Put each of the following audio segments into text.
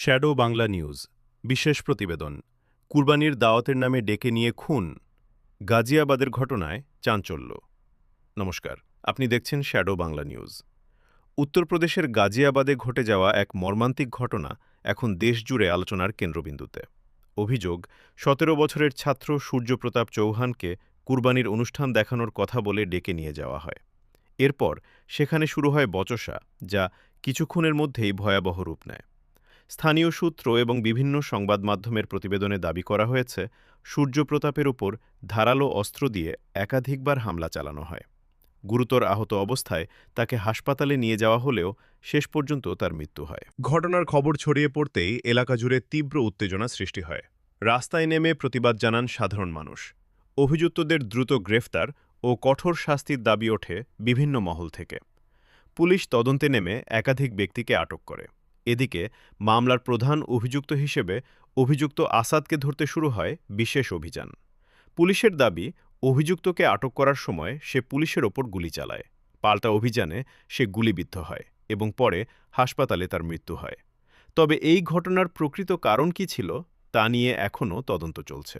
Shadow Bangla news বিশেষ প্রতিবেদন কুরবানির দাওয়াতের নামে ডেকে নিয়ে খুন গাজিয়াবাদের ঘটনায় চাঞ্চল্য। নমস্কার, আপনি দেখছেন শ্যাডো বাংলা নিউজ। উত্তরপ্রদেশের গাজিয়াবাদে ঘটে যাওয়া এক মর্মান্তিক ঘটনা এখন দেশজুড়ে আলোচনার কেন্দ্রবিন্দুতে। অভিযোগ, ১৭ বছরের ছাত্র সূর্যপ্রতাপ চৌহানকে কুরবানির অনুষ্ঠান দেখানোর কথা বলে ডেকে নিয়ে যাওয়া হয়। এরপর সেখানে শুরু হয় বচসা, যা কিছুক্ষণের মধ্যেই ভয়াবহ রূপ নেয়। স্থানীয় সূত্র এবং বিভিন্ন সংবাদ মাধ্যমের প্রতিবেদনে দাবি করা হয়েছে, সূর্যপ্রতাপের উপর ধারালো অস্ত্র দিয়ে একাধিকবার হামলা চালানো হয়। গুরুতর আহত অবস্থায় তাকে হাসপাতালে নিয়ে যাওয়া হলেও শেষ পর্যন্ত তার মৃত্যু হয়। ঘটনার খবর ছড়িয়ে পড়তেই এলাকা জুড়ে তীব্র উত্তেজনা সৃষ্টি হয়। রাস্তায় নেমে প্রতিবাদ জানান সাধারণ মানুষ। অভিযুক্তদের দ্রুত গ্রেফতার ও কঠোর শাস্তির দাবি ওঠে বিভিন্ন মহল থেকে। পুলিশ তদন্তে নেমে একাধিক ব্যক্তিকে আটক করে। এদিকে মামলার প্রধান অভিযুক্ত হিসেবে অভিযুক্ত আসাদকে ধরতে শুরু হয় বিশেষ অভিযান। পুলিশের দাবি, অভিযুক্তকে আটক করার সময় সে পুলিশের ওপর গুলি চালায়। পাল্টা অভিযানে সে গুলিবিদ্ধ হয় এবং পরে হাসপাতালে তার মৃত্যু হয়। তবে এই ঘটনার প্রকৃত কারণ কী ছিল তা নিয়ে এখনও তদন্ত চলছে।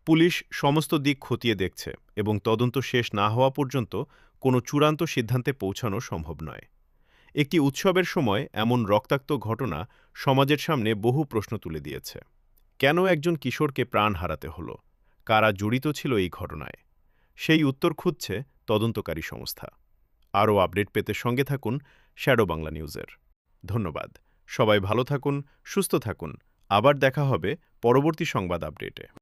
পুলিশ সমস্ত দিক খতিয়ে দেখছে এবং তদন্ত শেষ না হওয়া পর্যন্ত কোনো চূড়ান্ত সিদ্ধান্তে পৌঁছানো সম্ভব নয়। একটি উৎসবের সময় এমন রক্তাক্ত ঘটনা সমাজের সামনে বহু প্রশ্ন তুলে দিয়েছে। কেন একজন কিশোরকে প্রাণ হারাতে হলো? কারা জড়িত ছিল এই ঘটনায়? সেই উত্তর খুঁজছে তদন্তকারী সংস্থা। আরও আপডেট পেতে সঙ্গে থাকুন শ্যাডো বাংলা নিউজের। ধন্যবাদ। সবাই ভালো থাকুন, সুস্থ থাকুন। আবার দেখা হবে পরবর্তী সংবাদ আপডেটে।